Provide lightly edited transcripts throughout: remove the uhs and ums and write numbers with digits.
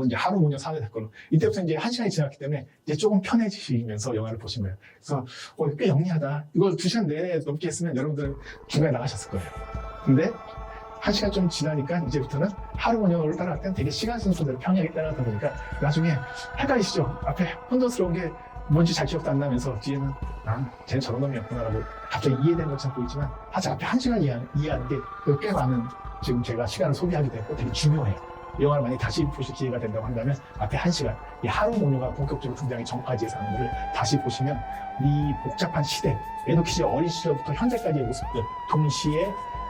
그리고 이제 하루 모녀 사회 사건. 이때부터 이제 1시간이 지났기 때문에 이제 조금 편해지시면서 영화를 보신 거예요. 그래서 꽤 영리하다. 이걸 2시간 내내 넘게 했으면 여러분들 중간에 나가셨을 거예요. 근데 1시간 좀 지나니까 이제부터는 하루 모녀를 따라갈 때는 되게 시간 순서대로 평이하게 따라가다 보니까 나중에 헷갈리시죠? 앞에 혼돈스러운 게 뭔지 잘 기억도 안 나면서 뒤에는 쟤는 저런 놈이었구나라고 갑자기 이해되는 것처럼 보이지만 사실 앞에 1시간 이해하는 게 꽤 많은 지금 제가 시간을 소비하게 되고 되게 중요해요. 이 영화를 만약 다시 보실 기회가 된다고 한다면 앞에 1시간, 이 하루 모녀가 본격적으로 등장하기 전까지의 상황들을 다시 보시면 이 복잡한 시대, 에노키지 어린 시절부터 현재까지의 모습들, 동시에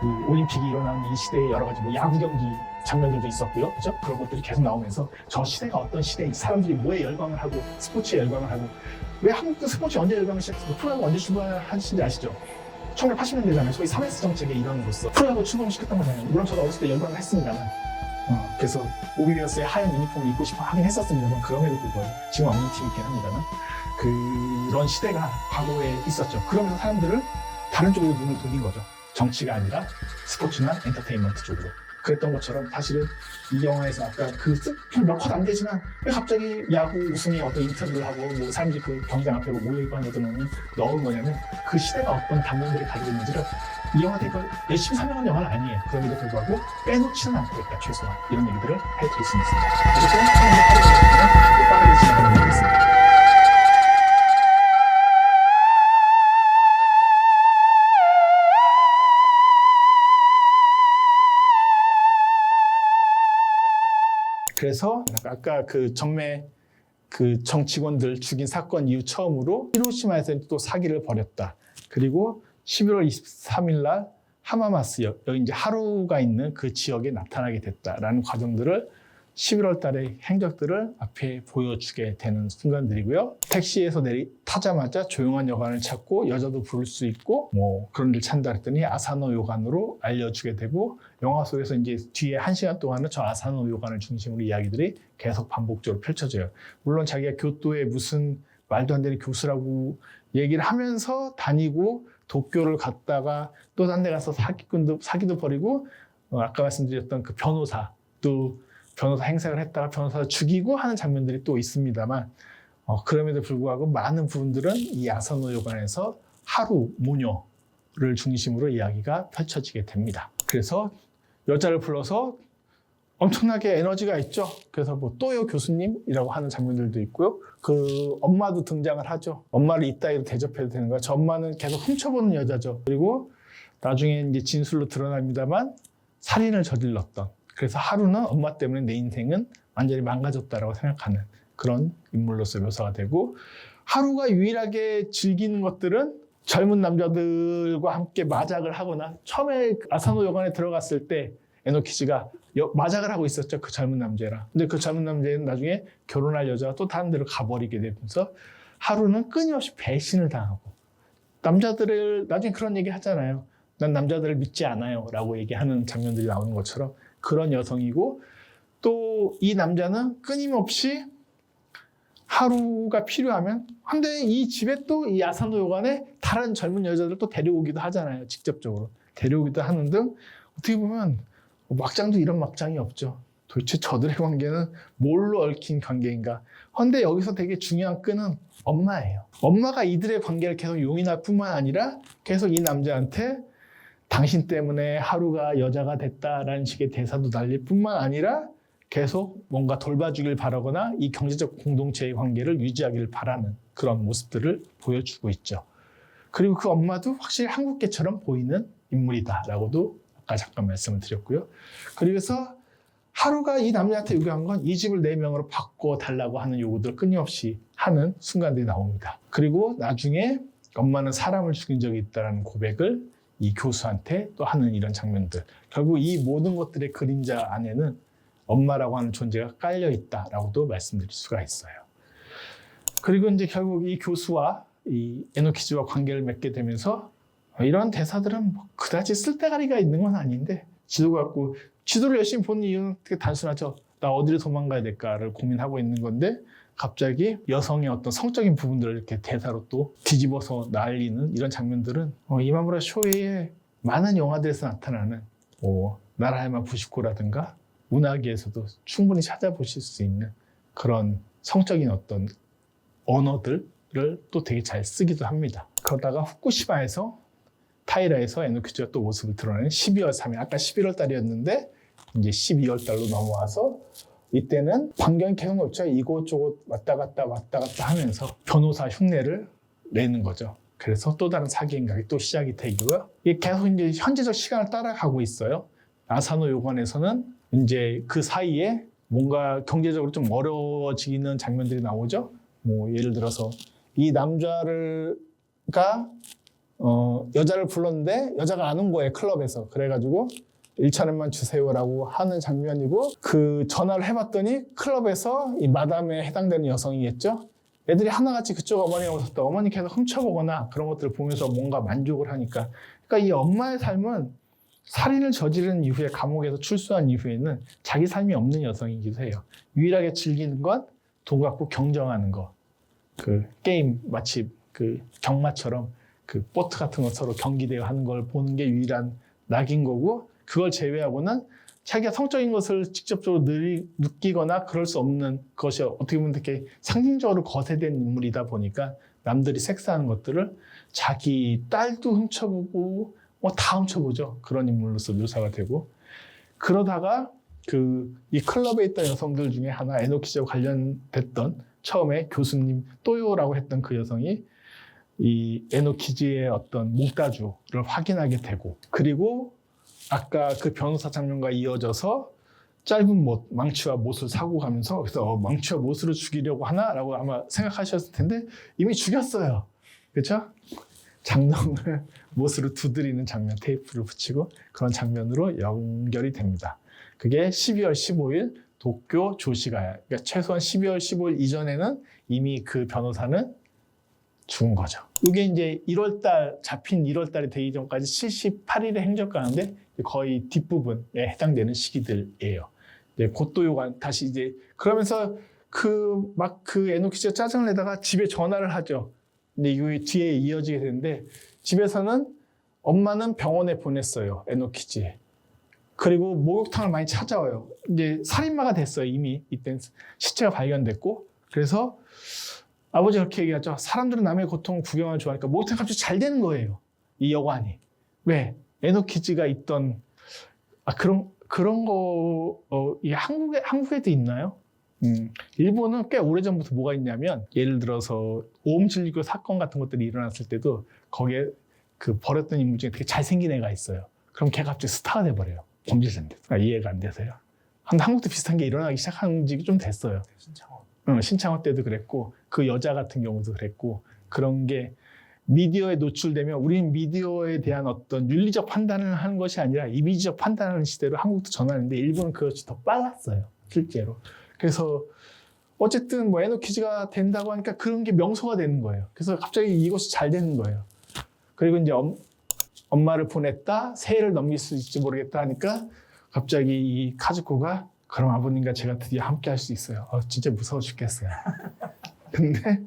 이 올림픽이 일어나는 이 시대의 여러 가지 야구 경기 장면들도 있었고요. 그죠? 그런 것들이 계속 나오면서 저 시대가 어떤 시대인지, 사람들이 뭐에 열광을 하고, 스포츠에 열광을 하고, 왜 한국도 스포츠 언제 열광을 시작했어요? 프로야구 언제 출발하신지 아시죠? 1980년대잖아요. 소위 3S 정책의 일환으로서 프로야구 출범시켰던 거잖아요. 물론 저도 어렸을 때 열광을 했습니다만, 그래서 오비리어스의 하얀 유니폼을 입고 싶어 하긴 했었습니다만, 그럼에도 불구하고 지금 없는 팀이 있긴 합니다만, 그런 시대가 과거에 있었죠. 그러면서 사람들을 다른 쪽으로 눈을 돌린 거죠. 정치가 아니라 스포츠나 엔터테인먼트 쪽으로. 그랬던 것처럼 사실은 이 영화에서 아까 몇 컷 안 되지만 왜 갑자기 야구 우승의 어떤 인터뷰를 하고 뭐 사람들이 그 경기장 앞에 모여있고 하는 것들은 넣은 거냐면 그 시대가 어떤 단면들을 가지고 있는지를 이 영화 되게 열심히 설명한 영화는 아니에요. 그럼에도 불구하고 빼놓지는 않겠다 최소한 이런 얘기들을 해드릴 수 있습니다. 그래서 빠르게 진행하도록 하겠습니다. 그래서 아까 그 전매 그 정치권들 죽인 사건 이후 처음으로 히로시마에서 또 사기를 벌였다. 그리고 11월 23일 날 하마마스 여기 이제 하루가 있는 그 지역에 나타나게 됐다라는 과정들을 11월 달의 행적들을 앞에 보여주게 되는 순간들이고요. 택시에서 타자마자 조용한 여관을 찾고 여자도 부를 수 있고 뭐 그런 데를 찾는다 했더니 아사노 요관으로 알려주게 되고 영화 속에서 이제 뒤에 1시간 동안은 저 아사노 요관을 중심으로 이야기들이 계속 반복적으로 펼쳐져요. 물론 자기가 교토의 무슨 말도 안 되는 교수라고 얘기를 하면서 다니고 도쿄를 갔다가 또 딴 데 가서 사기도 벌이고 아까 말씀드렸던 그 변호사 행색을 했다가 변호사를 죽이고 하는 장면들이 또 있습니다만 그럼에도 불구하고 많은 부분들은 이 아사노 요관에서 하루 모녀를 중심으로 이야기가 펼쳐지게 됩니다. 그래서 여자를 불러서 엄청나게 에너지가 있죠. 그래서 뭐 또요 교수님이라고 하는 장면들도 있고요. 그 엄마도 등장을 하죠. 엄마를 이따위로 대접해도 되는 거야. 저 엄마는 계속 훔쳐보는 여자죠. 그리고 나중에 이제 진술로 드러납니다만 살인을 저질렀던. 그래서 하루는 엄마 때문에 내 인생은 완전히 망가졌다라고 생각하는 그런 인물로서 묘사가 되고 하루가 유일하게 즐기는 것들은 젊은 남자들과 함께 마작을 하거나 처음에 아사노 여관에 들어갔을 때 에노키지가 마작을 하고 있었죠. 그 젊은 남자랑. 근데 그 젊은 남자는 나중에 결혼할 여자가 또 다른 데로 가버리게 되면서 하루는 끊임없이 배신을 당하고 남자들을 나중에 그런 얘기 하잖아요. 난 남자들을 믿지 않아요 라고 얘기하는 장면들이 나오는 것처럼 그런 여성이고 또 이 남자는 끊임없이 하루가 필요하면 근데 이 집에 또 이 아사노 요관에 다른 젊은 여자들을 또 데려오기도 하잖아요. 직접적으로 데려오기도 하는 등 어떻게 보면 막장도 이런 막장이 없죠. 도대체 저들의 관계는 뭘로 얽힌 관계인가. 그런데 여기서 되게 중요한 끈은 엄마예요. 엄마가 이들의 관계를 계속 용인할 뿐만 아니라 계속 이 남자한테 당신 때문에 하루가 여자가 됐다라는 식의 대사도 날릴 뿐만 아니라 계속 뭔가 돌봐주길 바라거나 이 경제적 공동체의 관계를 유지하기를 바라는 그런 모습들을 보여주고 있죠. 그리고 그 엄마도 확실히 한국계처럼 보이는 인물이다라고도 아까 잠깐 말씀을 드렸고요. 그래서 하루가 이 남자한테 요구한 건 이 집을 내 명으로 바꿔달라고 하는 요구들을 끊임없이 하는 순간들이 나옵니다. 그리고 나중에 엄마는 사람을 죽인 적이 있다는 고백을 이 교수한테 또 하는 이런 장면들. 결국 이 모든 것들의 그림자 안에는 엄마라고 하는 존재가 깔려 있다라고도 말씀드릴 수가 있어요. 그리고 이제 결국 이 교수와 이 에노키지와 관계를 맺게 되면서 이런 대사들은 뭐 그다지 쓸데가리가 있는 건 아닌데 지도 갖고 지도를 열심히 보는 이유는 되게 단순하죠. 나 어디로 도망가야 될까를 고민하고 있는 건데 갑자기 여성의 어떤 성적인 부분들을 이렇게 대사로 또 뒤집어서 날리는 이런 장면들은 이마무라 쇼헤이의 많은 영화들에서 나타나는 나라야마 부시코라든가 문학에서도 충분히 찾아보실 수 있는 그런 성적인 어떤 언어들을 또 되게 잘 쓰기도 합니다. 그러다가 후쿠시마에서 타이라에서 에노키즈가 또 모습을 드러내는 12월 3일, 아까 11월 달이었는데 이제 12월 달로 넘어와서 이때는 반경이 계속 넓죠. 이곳저곳 왔다 갔다 하면서 변호사 흉내를 내는 거죠. 그래서 또 다른 사기 행각이 또 시작이 되고요. 이게 계속 이제 현재적 시간을 따라가고 있어요. 아사노 요관에서는 이제 그 사이에 뭔가 경제적으로 좀 어려워지는 장면들이 나오죠. 뭐 예를 들어서 이 남자가 여자를 불렀는데 여자가 안 온 거예요, 클럽에서. 그래가지고 1,000엔만 주세요라고 하는 장면이고, 그 전화를 해봤더니 클럽에서 이 마담에 해당되는 여성이겠죠. 애들이 하나같이 그쪽 어머니가 오셨다. 어머니 계속 훔쳐보거나 그런 것들을 보면서 뭔가 만족을 하니까. 그러니까 이 엄마의 삶은 살인을 저지른 이후에 감옥에서 출소한 이후에는 자기 삶이 없는 여성이기도 해요. 유일하게 즐기는 건 돈 갖고 경정하는 거. 그 게임 마치 그 경마처럼 그 보트 같은 거 서로 경기대회 하는 걸 보는 게 유일한 낙인 거고, 그걸 제외하고는 자기가 성적인 것을 직접적으로 느끼거나 그럴 수 없는 것이 어떻게 보면 되게 상징적으로 거세된 인물이다 보니까 남들이 섹스하는 것들을 자기 딸도 훔쳐보고 다 훔쳐보죠. 그런 인물로서 묘사가 되고, 그러다가 이 클럽에 있던 여성들 중에 하나, 에노키즈와 관련됐던 처음에 교수님 또요라고 했던 그 여성이 이 에노키즈의 어떤 몽따주를 확인하게 되고, 그리고 아까 그 변호사 장면과 이어져서 짧은 못, 망치와 못을 사고 가면서 그래서 망치와 못으로 죽이려고 하나라고 아마 생각하셨을 텐데 이미 죽였어요. 그렇죠? 장롱을 못으로 두드리는 장면, 테이프를 붙이고 그런 장면으로 연결이 됩니다. 그게 12월 15일 도쿄 조시가야. 그러니까 최소한 12월 15일 이전에는 이미 그 변호사는 죽은 거죠. 이게 이제 1월달, 잡힌 1월달이 되기 전까지 78일의 행적가인데 거의 뒷부분에 해당되는 시기들이에요. 곧도요관 다시 이제 그러면서 그 에노키즈가 짜증을 내다가 집에 전화를 하죠. 근데 이게 뒤에 이어지게 되는데, 집에서는 엄마는 병원에 보냈어요, 에노키즈. 그리고 목욕탕을 많이 찾아와요. 이제 살인마가 됐어요, 이미. 이땐 시체가 발견됐고. 그래서 아버지가 그렇게 얘기하죠. 사람들은 남의 고통을 구경하는 좋아하니까 목욕탕 갑자기 잘 되는 거예요, 이 여관이. 왜? 에노키즈가 있던 그런 거 이게 한국에도 있나요? 일본은 꽤 오래전부터 뭐가 있냐면, 예를 들어서 오음진리교 사건 같은 것들이 일어났을 때도 거기에 그 버렸던 인물 중에 되게 잘생긴 애가 있어요. 그럼 걔가 갑자기 스타가 돼버려요. 범죄자인데. 이해가 안 돼서요. 한국도 비슷한 게 일어나기 시작한 지 좀 됐어요. 신창호 때도 그랬고, 그 여자 같은 경우도 그랬고, 그런 게 미디어에 노출되면 우리는 미디어에 대한 어떤 윤리적 판단을 하는 것이 아니라 이미지적 판단하는 시대로 한국도 전환했는데, 일본은 그것이 더 빨랐어요, 실제로. 그래서 어쨌든 뭐 에노키즈가 된다고 하니까 그런 게 명소가 되는 거예요. 그래서 갑자기 이것이 잘 되는 거예요. 그리고 이제 엄마를 보냈다, 새해를 넘길 수 있을지 모르겠다 하니까 갑자기 이 카즈코가 그럼 아버님과 제가 드디어 함께 할 수 있어요. 진짜 무서워 죽겠어요. 근데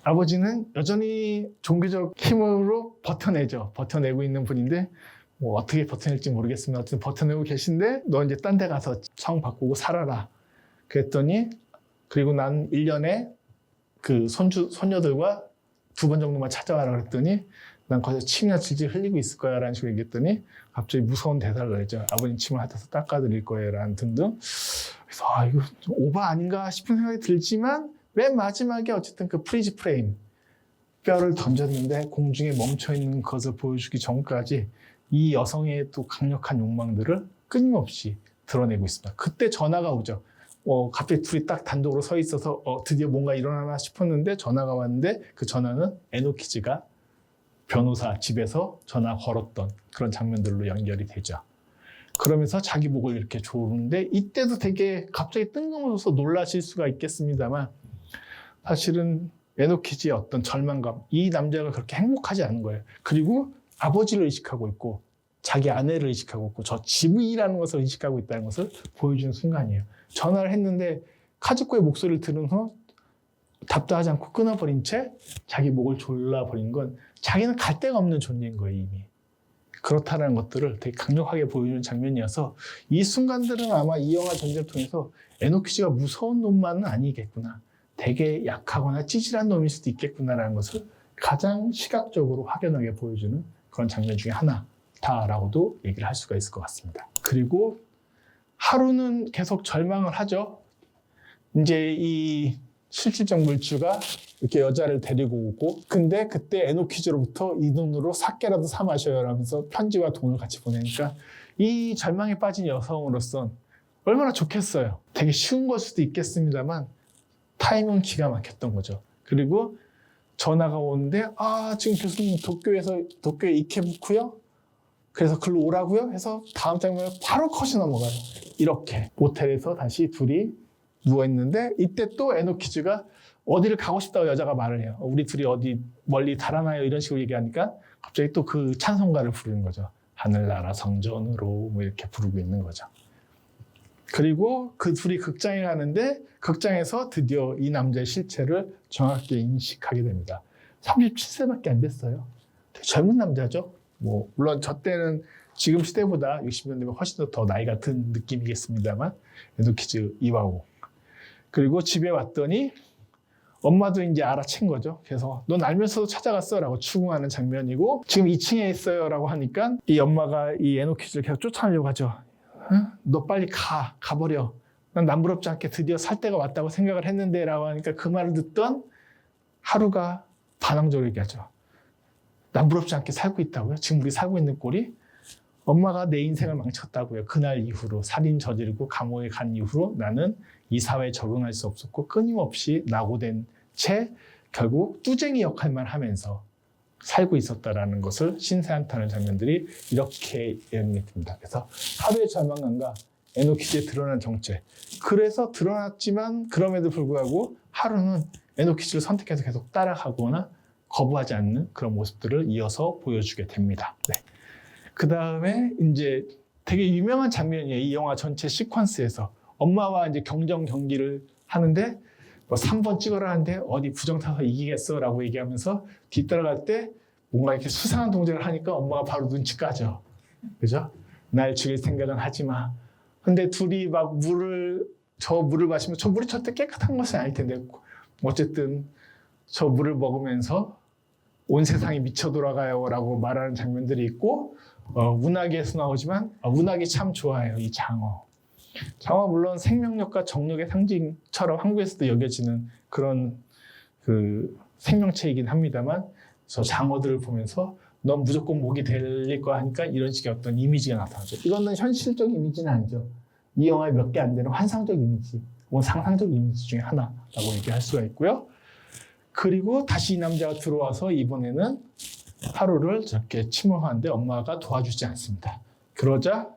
아버지는 여전히 종교적 힘으로 버텨내고 있는 분인데, 뭐 어떻게 버텨낼지 모르겠습니다. 어쨌든 버텨내고 계신데, 너 이제 딴 데 가서 성 바꾸고 살아라. 그랬더니, 그리고 난 1년에 그 손녀들과 2번 정도만 찾아와라 그랬더니, 난 거기서 침이나 질질 흘리고 있을 거야 라는 식으로 얘기했더니 갑자기 무서운 대사를 했죠. 아버님 침을 핥아서 닦아드릴 거예요 라는 등등. 그래서 이거 좀 오바 아닌가 싶은 생각이 들지만, 맨 마지막에 어쨌든 그 프리즈 프레임, 뼈를 던졌는데 공중에 멈춰있는 것을 보여주기 전까지 이 여성의 또 강력한 욕망들을 끊임없이 드러내고 있습니다. 그때 전화가 오죠. 갑자기 둘이 딱 단독으로 서 있어서 드디어 뭔가 일어나나 싶었는데 전화가 왔는데, 그 전화는 에노키즈가 변호사 집에서 전화 걸었던 그런 장면들로 연결이 되죠. 그러면서 자기 목을 이렇게 조르는데, 이때도 되게 갑자기 뜬금없어서 놀라실 수가 있겠습니다만, 사실은 에노키즈의 어떤 절망감, 이 남자가 그렇게 행복하지 않은 거예요. 그리고 아버지를 의식하고 있고 자기 아내를 의식하고 있고 저 집이라는 것을 의식하고 있다는 것을 보여주는 순간이에요. 전화를 했는데 카즈코의 목소리를 들은 후 답답하지 않고 끊어버린 채 자기 목을 졸라버린 건 자기는 갈 데가 없는 존재인 거예요, 이미. 그렇다는 것들을 되게 강력하게 보여주는 장면이어서 이 순간들은 아마 이 영화 전체를 통해서 에노키즈가 무서운 놈만은 아니겠구나. 되게 약하거나 찌질한 놈일 수도 있겠구나라는 것을 가장 시각적으로 확연하게 보여주는 그런 장면 중에 하나다라고도 얘기를 할 수가 있을 것 같습니다. 그리고 하루는 계속 절망을 하죠. 이제 이 실질적 물주가 이렇게 여자를 데리고 오고, 근데 그때 에노키즈로부터 이 돈으로 사케라도 사 마셔요 라면서 편지와 돈을 같이 보내니까 이 절망에 빠진 여성으로선 얼마나 좋겠어요. 되게 쉬운 걸 수도 있겠습니다만 타이밍은 기가 막혔던 거죠. 그리고 전화가 오는데 지금 교수님 도쿄에 이케부쿠요? 그래서 글로 오라고요? 해서 다음 장면에 바로 컷이 넘어가요. 이렇게 모텔에서 다시 둘이 누워있는데 이때 또 에노키즈가 어디를 가고 싶다고 여자가 말을 해요. 우리 둘이 어디 멀리 달아나요? 이런 식으로 얘기하니까 갑자기 또 그 찬송가를 부르는 거죠. 하늘나라 성전으로 뭐 이렇게 부르고 있는 거죠. 그리고 그 둘이 극장에 가는데 극장에서 드디어 이 남자의 실체를 정확하게 인식하게 됩니다. 37세밖에 안 됐어요. 되게 젊은 남자죠. 뭐 물론 저 때는 지금 시대보다 60년대면 훨씬 더 나이가 든 느낌이겠습니다만 에노키즈 이와오. 그리고 집에 왔더니 엄마도 이제 알아챈 거죠. 그래서 넌 알면서도 찾아갔어 라고 추궁하는 장면이고, 지금 2층에 있어요 라고 하니까 이 엄마가 이 에노키즈를 계속 쫓아내려고 하죠. 응? 너 빨리 가버려. 난 남부럽지 않게 드디어 살 때가 왔다고 생각을 했는데 라고 하니까 그 말을 듣던 하루가 반항적으로 얘기하죠. 남부럽지 않게 살고 있다고요? 지금 우리 살고 있는 꼴이? 엄마가 내 인생을 망쳤다고요. 그날 이후로 살인 저지르고 감옥에 간 이후로 나는 이 사회에 적응할 수 없었고 끊임없이 낙오된 채 결국 뚜쟁이 역할만 하면서 살고 있었다라는 것을 신세한탄하는 장면들이 이렇게 예언이 됩니다. 그래서 하루의 절망감과 에노키즈의 드러난 정체. 그래서 드러났지만 그럼에도 불구하고 하루는 에노키즈를 선택해서 계속 따라가거나 거부하지 않는 그런 모습들을 이어서 보여주게 됩니다. 네. 그 다음에 이제 되게 유명한 장면이에요. 이 영화 전체 시퀀스에서 엄마와 이제 경정 경기를 하는데 뭐 3번 찍어라 하는데 어디 부정 타서 이기겠어 라고 얘기하면서 뒤따라갈 때 뭔가 이렇게 수상한 동작을 하니까 엄마가 바로 눈치 까죠. 그죠? 날 죽일 생각은 하지 마. 근데 둘이 막 물을 마시면 저 물이 절대 깨끗한 것은 아닐 텐데 어쨌든 저 물을 먹으면서 온 세상이 미쳐 돌아가요 라고 말하는 장면들이 있고, 운하기에서 나오지만 운하기 참 좋아해요. 이 장어. 장어 물론 생명력과 정력의 상징처럼 한국에서도 여겨지는 그런 그 생명체이긴 합니다만 저 장어들을 보면서 넌 무조건 목이 될릴 거야 하니까 이런 식의 어떤 이미지가 나타나죠. 이거는 현실적 이미지는 아니죠. 이 영화에 몇 개 안 되는 환상적 이미지, 혹은 상상적 이미지 중에 하나라고 얘기할 수가 있고요. 그리고 다시 이 남자가 들어와서 이번에는 하루를 저렇게 침몰하는데 엄마가 도와주지 않습니다. 그러자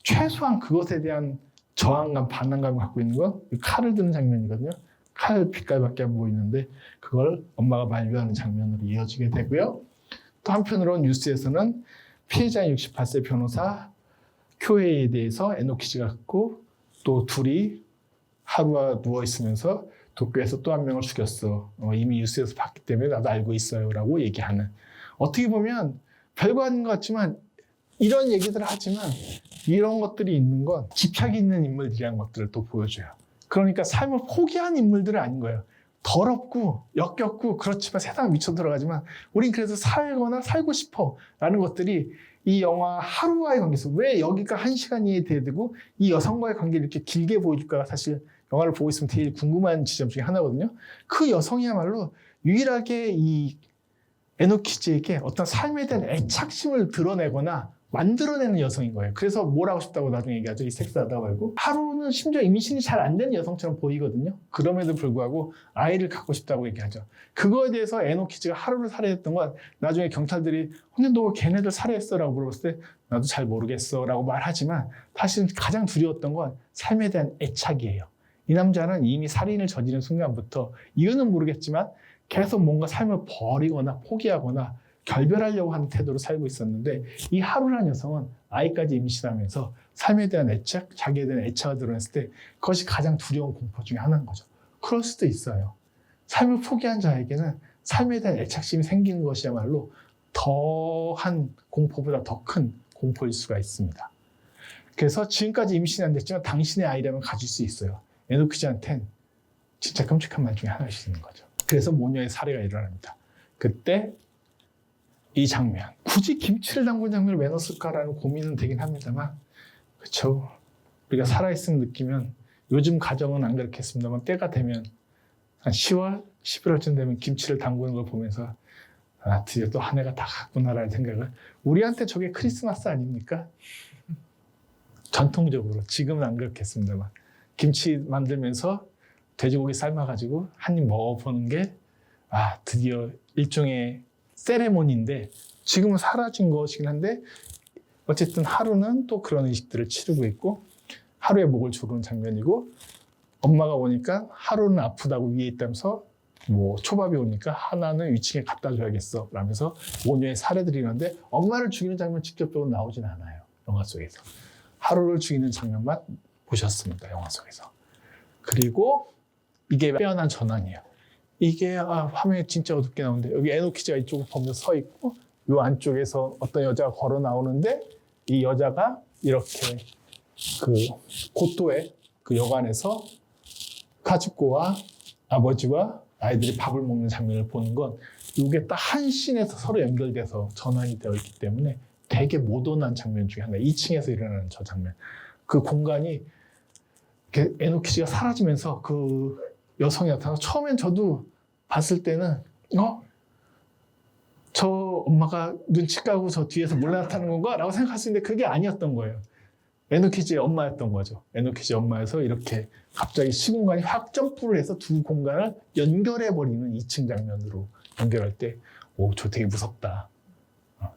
최소한 그것에 대한 저항감, 반항감을 갖고 있는 건 칼을 드는 장면이거든요. 칼 빛깔밖에 안 보이는데 그걸 엄마가 만류하는 장면으로 이어지게 되고요. 또 한편으로 뉴스에서는 피해자 68세 변호사 쿄헤이에 대해서 에노키즈가 갖고 또 둘이 하루가 누워있으면서 도쿄에서 또 한 명을 죽였어. 이미 뉴스에서 봤기 때문에 나도 알고 있어요 라고 얘기하는, 어떻게 보면 별거 아닌 것 같지만 이런 얘기들을 하지만 이런 것들이 있는 건 집착이 있는 인물들이라는 것들을 또 보여줘요. 그러니까 삶을 포기한 인물들은 아닌 거예요. 더럽고 역겹고 그렇지만 세상 미쳐 들어가지만 우린 그래도 살거나 살고 싶어 라는 것들이 이 영화 하루와의 관계에서 왜 여기가 1시간이 돼야 되고 이 여성과의 관계를 이렇게 길게 보여줄까가 사실 영화를 보고 있으면 되게 궁금한 지점 중에 하나거든요. 그 여성이야말로 유일하게 이 에노키즈에게 어떤 삶에 대한 애착심을 드러내거나 만들어내는 여성인 거예요. 그래서 뭘 하고 싶다고 나중에 얘기하죠. 이 섹스하다 말고. 하루는 심지어 임신이 잘 안 된 여성처럼 보이거든요. 그럼에도 불구하고 아이를 갖고 싶다고 얘기하죠. 그거에 대해서 에노키즈가 하루를 살해했던 건 나중에 경찰들이 근데 너 걔네들 살해했어? 라고 물어봤을 때 나도 잘 모르겠어 라고 말하지만 사실 가장 두려웠던 건 삶에 대한 애착이에요. 이 남자는 이미 살인을 저지른 순간부터 이유는 모르겠지만 계속 뭔가 삶을 버리거나 포기하거나 결별하려고 하는 태도로 살고 있었는데 이 하루라는 여성은 아이까지 임신하면서 삶에 대한 애착, 자기에 대한 애착을 드러냈을 때 그것이 가장 두려운 공포 중에 하나인 거죠. 그럴 수도 있어요. 삶을 포기한 자에게는 삶에 대한 애착심이 생기는 것이야말로 더한 공포보다 더 큰 공포일 수가 있습니다. 그래서 지금까지 임신이 안 됐지만 당신의 아이라면 가질 수 있어요. 에노키즈한텐 진짜 끔찍한 말 중에 하나씩 있는 거죠. 그래서 모녀의 살해가 일어납니다. 그때 이 장면, 굳이 김치를 담근 장면을 왜 넣었을까라는 고민은 되긴 합니다만, 그렇죠. 우리가 살아있으면 느끼면, 요즘 가정은 안 그렇겠습니다만 때가 되면 한 10월, 11월쯤 되면 김치를 담그는 걸 보면서 아, 드디어 또 한 해가 다 갔구나라는 생각을, 우리한테 저게 크리스마스 아닙니까? 전통적으로, 지금은 안 그렇겠습니다만 김치 만들면서 돼지고기 삶아가지고 한 입 먹어보는 게 아, 드디어 일종의 세레모니인데, 지금은 사라진 것이긴 한데 어쨌든 하루는 또 그런 의식들을 치르고 있고, 하루에 목을 조르는 장면이고, 엄마가 오니까 하루는 아프다고 위에 있다면서 뭐 초밥이 오니까 하나는 위층에 갖다 줘야겠어 라면서 모녀의 살해들이 있는데, 엄마를 죽이는 장면 직접적으로 나오진 않아요. 영화 속에서 하루를 죽이는 장면만 보셨습니다. 영화 속에서. 그리고 이게 빼어난 전환이에요. 이게 화면이 진짜 어둡게 나오는데, 여기 에노키즈가 이쪽을 보면서 서 있고, 이 안쪽에서 어떤 여자가 걸어 나오는데, 이 여자가 이렇게 그 고토의 그 여관에서 카즈코와 아버지와 아이들이 밥을 먹는 장면을 보는 건, 이게 딱 한 씬에서 서로 연결돼서 전환이 되어 있기 때문에 되게 모던한 장면 중에 하나, 2층에서 일어나는 저 장면. 그 공간이 에노키즈가 사라지면서 그 여성이 나타나서, 처음엔 저도 봤을 때는 저 엄마가 눈치 까고 저 뒤에서 몰래 나타나는 건가? 라고 생각할 수 있는데 그게 아니었던 거예요. 에노키즈의 엄마였던 거죠. 에노키즈의 엄마여서 이렇게 갑자기 시공간이 확 점프를 해서 두 공간을 연결해버리는 2층 장면으로 연결할 때, 오, 저 되게 무섭다.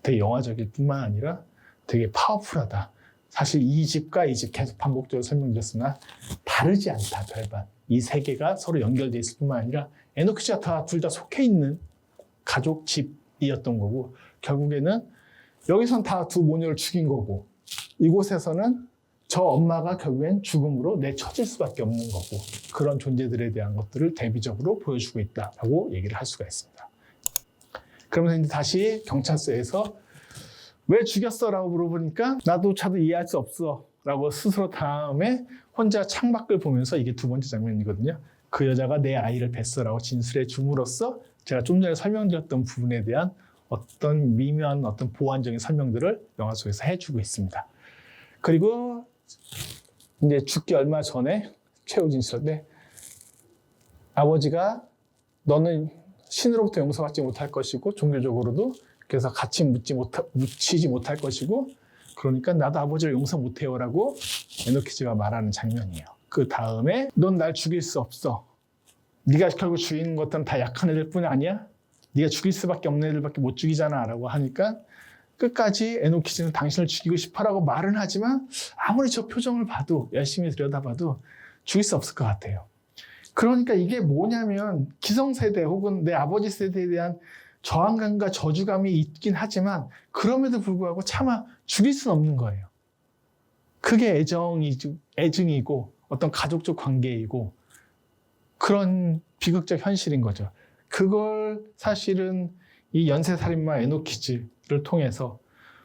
되게 영화적일 뿐만 아니라 되게 파워풀하다. 사실 이 집과 이 집 계속 반복적으로 설명드렸으나 다르지 않다, 별반. 이 세 개가 서로 연결되어 있을 뿐만 아니라 에노키즈가 둘 다 속해 있는 가족 집이었던 거고, 결국에는 여기선 다 두 모녀를 죽인 거고, 이곳에서는 저 엄마가 결국엔 죽음으로 내쳐질 수밖에 없는 거고, 그런 존재들에 대한 것들을 대비적으로 보여주고 있다라고 얘기를 할 수가 있습니다. 그러면서 이제 다시 경찰서에서 왜 죽였어? 라고 물어보니까 나도차도 이해할 수 없어 라고 스스로 다음에 혼자 창밖을 보면서, 이게 두 번째 장면이거든요. 그 여자가 내 아이를 뱄어 라고 진술해 줌으로써 제가 좀 전에 설명드렸던 부분에 대한 어떤 미묘한 어떤 보완적인 설명들을 영화 속에서 해주고 있습니다. 그리고 이제 죽기 얼마 전에 최후 진술인데, 아버지가 너는 신으로부터 용서받지 못할 것이고 종교적으로도 그래서 같이 묻히지 못할 것이고, 그러니까 나도 아버지를 용서 못해요 라고 에노키즈가 말하는 장면이에요. 그 다음에 넌 날 죽일 수 없어. 네가 결국 죽이는 것들은 다 약한 애들 뿐이 아니야? 네가 죽일 수밖에 없는 애들밖에 못 죽이잖아 라고 하니까, 끝까지 에노키즈는 당신을 죽이고 싶어라고 말은 하지만 아무리 저 표정을 봐도, 열심히 들여다봐도 죽일 수 없을 것 같아요. 그러니까 이게 뭐냐면, 기성세대 혹은 내 아버지 세대에 대한 저항감과 저주감이 있긴 하지만 그럼에도 불구하고 차마 죽일 수는 없는 거예요. 그게 애증이고 어떤 가족적 관계이고 그런 비극적 현실인 거죠. 그걸 사실은 이 연쇄살인마 에노키즈를 통해서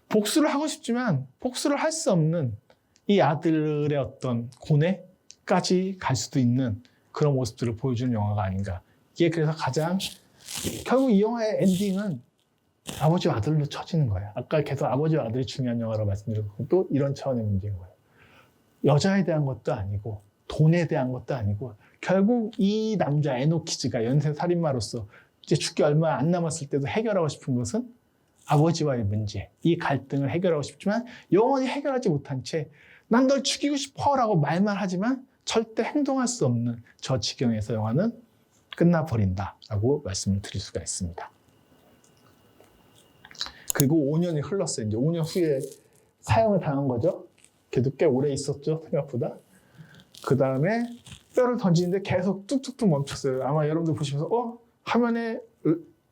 복수를 하고 싶지만 복수를 할 수 없는 이 아들의 어떤 고뇌까지 갈 수도 있는 그런 모습들을 보여주는 영화가 아닌가. 이게 그래서 가장, 결국 이 영화의 엔딩은 아버지와 아들로 쳐지는 거예요. 아까 계속 아버지와 아들이 중요한 영화라고 말씀드린 것도 이런 차원의 문제인 거예요. 여자에 대한 것도 아니고 돈에 대한 것도 아니고, 결국 이 남자 에노키즈가 연쇄살인마로서 이제 죽기 얼마 안 남았을 때도 해결하고 싶은 것은 아버지와의 문제, 이 갈등을 해결하고 싶지만 영원히 해결하지 못한 채 난 널 죽이고 싶어 라고 말만 하지만 절대 행동할 수 없는 저 지경에서 영화는 끝나버린다 라고 말씀을 드릴 수가 있습니다. 그리고 5년이 흘렀어요. 이제 5년 후에 사형을 당한 거죠. 걔도 꽤 오래 있었죠, 생각보다. 그 다음에 뼈를 던지는데 계속 뚝뚝뚝 멈췄어요. 아마 여러분들 보시면서 화면에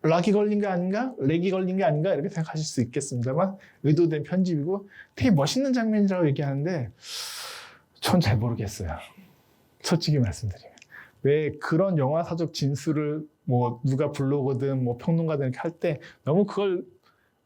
락이 걸린 게 아닌가? 렉이 걸린 게 아닌가? 이렇게 생각하실 수 있겠습니다만 의도된 편집이고 되게 멋있는 장면이라고 얘기하는데 전 잘 모르겠어요. 솔직히 말씀드리면. 왜 그런 영화사적 진술을 뭐 누가 블로거든 뭐 평론가든 이렇게 할 때 너무 그걸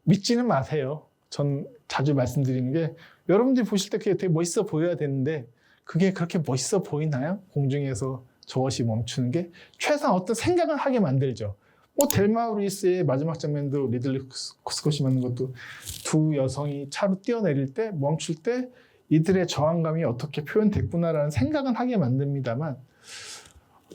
믿지는 마세요. 전 자주 말씀드리는 게 여러분들이 보실 때 그게 되게 멋있어 보여야 되는데 그게 그렇게 멋있어 보이나요? 공중에서 저것이 멈추는 게 최소한 어떤 생각을 하게 만들죠. 뭐 델마 루이스의 마지막 장면도 리들리 스콧이 만든 것도 두 여성이 차로 뛰어내릴 때 멈출 때 이들의 저항감이 어떻게 표현됐구나라는 생각은 하게 만듭니다만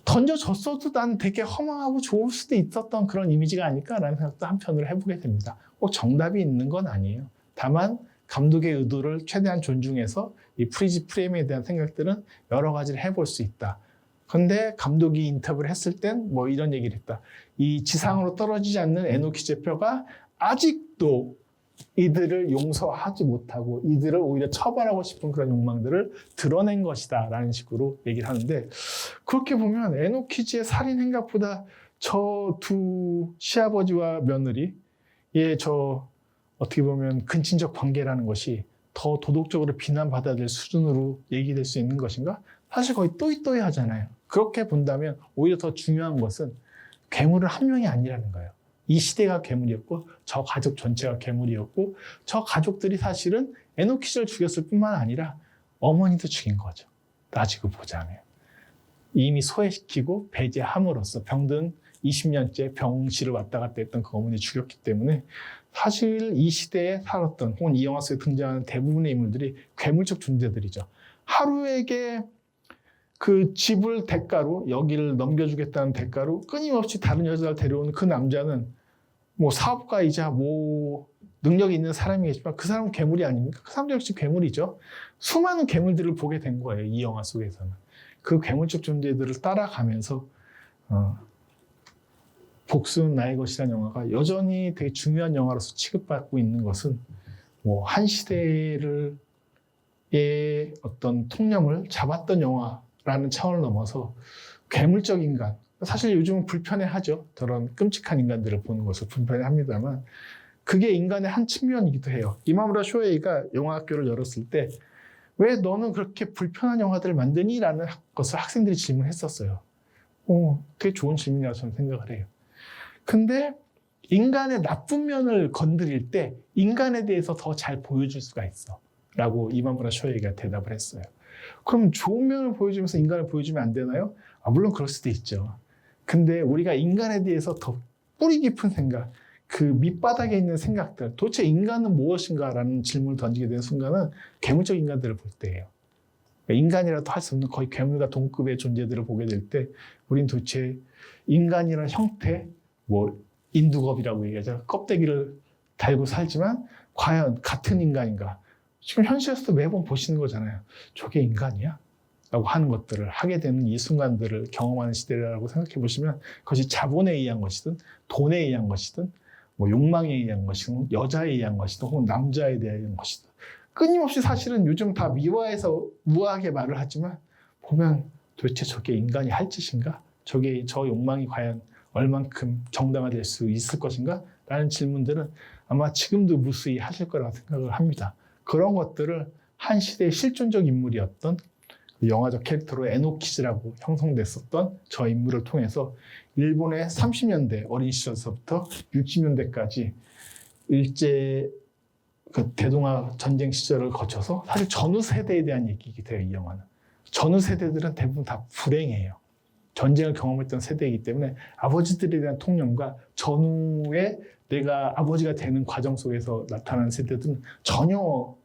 던져졌어도 난 되게 허망하고 좋을 수도 있었던 그런 이미지가 아닐까라는 생각도 한편으로 해보게 됩니다. 꼭 정답이 있는 건 아니에요. 다만 감독의 의도를 최대한 존중해서 이 프리즈 프레임에 대한 생각들은 여러 가지를 해볼 수 있다. 그런데 감독이 인터뷰를 했을 땐 뭐 이런 얘기를 했다. 이 지상으로 떨어지지 않는 에노키 제표가 아직도 이들을 용서하지 못하고 이들을 오히려 처벌하고 싶은 그런 욕망들을 드러낸 것이다 라는 식으로 얘기를 하는데 그렇게 보면 에노키즈의 살인 행각보다 저 두 시아버지와 며느리의 저 어떻게 보면 근친적 관계라는 것이 더 도덕적으로 비난받아야 될 수준으로 얘기될 수 있는 것인가? 사실 거의 또이또이 하잖아요. 그렇게 본다면 오히려 더 중요한 것은 괴물은 한 명이 아니라는 거예요. 이 시대가 괴물이었고 저 가족 전체가 괴물이었고 저 가족들이 사실은 에노키즈를 죽였을 뿐만 아니라 어머니도 죽인 거죠. 따지고 보자면. 이미 소외시키고 배제함으로써 병든 20년째 병실을 왔다 갔다 했던 그 어머니 죽였기 때문에 사실 이 시대에 살았던 혹은 이 영화 속에 등장하는 대부분의 인물들이 괴물적 존재들이죠. 하루에게 그 집을 대가로 여기를 넘겨주겠다는 대가로 끊임없이 다른 여자를 데려오는 그 남자는 뭐 사업가이자 뭐 능력이 있는 사람이겠지만 그 사람은 괴물이 아닙니까? 그 사람 역시 괴물이죠. 수많은 괴물들을 보게 된 거예요. 이 영화 속에서는. 그 괴물적 존재들을 따라가면서 복수는 나의 것이라는 영화가 여전히 되게 중요한 영화로서 취급받고 있는 것은 뭐 한 시대의 어떤 통념을 잡았던 영화라는 차원을 넘어서 괴물적 인간, 사실 요즘은 불편해하죠. 저런 끔찍한 인간들을 보는 것을 불편해합니다만 그게 인간의 한 측면이기도 해요. 이마무라 쇼헤이가 영화학교를 열었을 때 왜 너는 그렇게 불편한 영화들을 만드니? 라는 것을 학생들이 질문했었어요. 되게 좋은 질문이라고 저는 생각을 해요. 근데 인간의 나쁜 면을 건드릴 때 인간에 대해서 더 잘 보여줄 수가 있어. 라고 이마무라 쇼헤이가 대답을 했어요. 그럼 좋은 면을 보여주면서 인간을 보여주면 안 되나요? 물론 그럴 수도 있죠. 근데 우리가 인간에 대해서 더 뿌리 깊은 생각, 그 밑바닥에 있는 생각들, 도대체 인간은 무엇인가라는 질문을 던지게 되는 순간은 괴물적 인간들을 볼 때예요. 인간이라도 할 수 없는 거의 괴물과 동급의 존재들을 보게 될 때 우린 도대체 인간이라는 형태, 뭐 인두겁이라고 얘기하죠. 껍데기를 달고 살지만 과연 같은 인간인가? 지금 현실에서도 매번 보시는 거잖아요. 저게 인간이야? 라고 하는 것들을 하게 되는 이 순간들을 경험하는 시대라고 생각해 보시면 그것이 자본에 의한 것이든 돈에 의한 것이든 뭐 욕망에 의한 것이든 여자에 의한 것이든 혹은 남자에 대한 것이든 끊임없이 사실은 요즘 다 미화해서 우아하게 말을 하지만 보면 도대체 저게 인간이 할 짓인가? 저게 저 욕망이 과연 얼만큼 정당화될 수 있을 것인가? 라는 질문들은 아마 지금도 무수히 하실 거라고 생각을 합니다. 그런 것들을 한 시대의 실존적 인물이었던 영화적 캐릭터로 에노키즈라고 형성됐었던 저 인물을 통해서 일본의 30년대 어린 시절서부터 60년대까지 일제 그 대동아 전쟁 시절을 거쳐서 사실 전후 세대에 대한 얘기이기 돼요. 이 영화는. 전후 세대들은 대부분 다 불행해요. 전쟁을 경험했던 세대이기 때문에 아버지들에 대한 통념과 전후에 내가 아버지가 되는 과정 속에서 나타나는 세대들은 전혀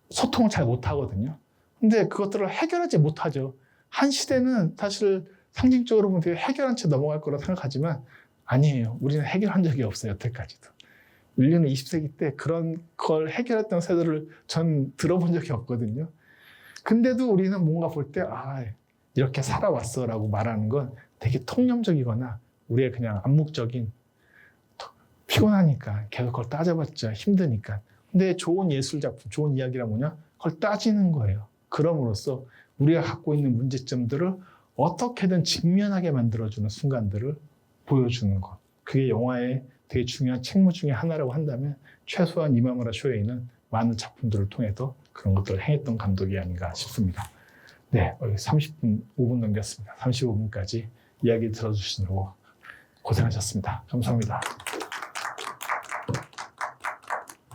소통을 잘 못하거든요. 근데 그것들을 해결하지 못하죠. 한 시대는 사실 상징적으로 보면 되게 해결한 채 넘어갈 거라고 생각하지만 아니에요. 우리는 해결한 적이 없어요. 여태까지도. 인류는 20세기 때 그런 걸 해결했던 세대를 전 들어본 적이 없거든요. 근데도 우리는 뭔가 볼 때 이렇게 살아왔어 라고 말하는 건 되게 통념적이거나 우리의 그냥 암묵적인 피곤하니까 계속 그걸 따져봤자 힘드니까. 근데 좋은 예술작품, 좋은 이야기란 뭐냐? 그걸 따지는 거예요. 그럼으로써 우리가 갖고 있는 문제점들을 어떻게든 직면하게 만들어주는 순간들을 보여주는 것. 그게 영화의 되게 중요한 책무 중에 하나라고 한다면 최소한 이마무라 쇼헤이는 많은 작품들을 통해서 그런 것들을 행했던 감독이 아닌가 싶습니다. 네, 30분, 5분 넘겼습니다. 35분까지 이야기 들어주시느라고 고생하셨습니다. 감사합니다.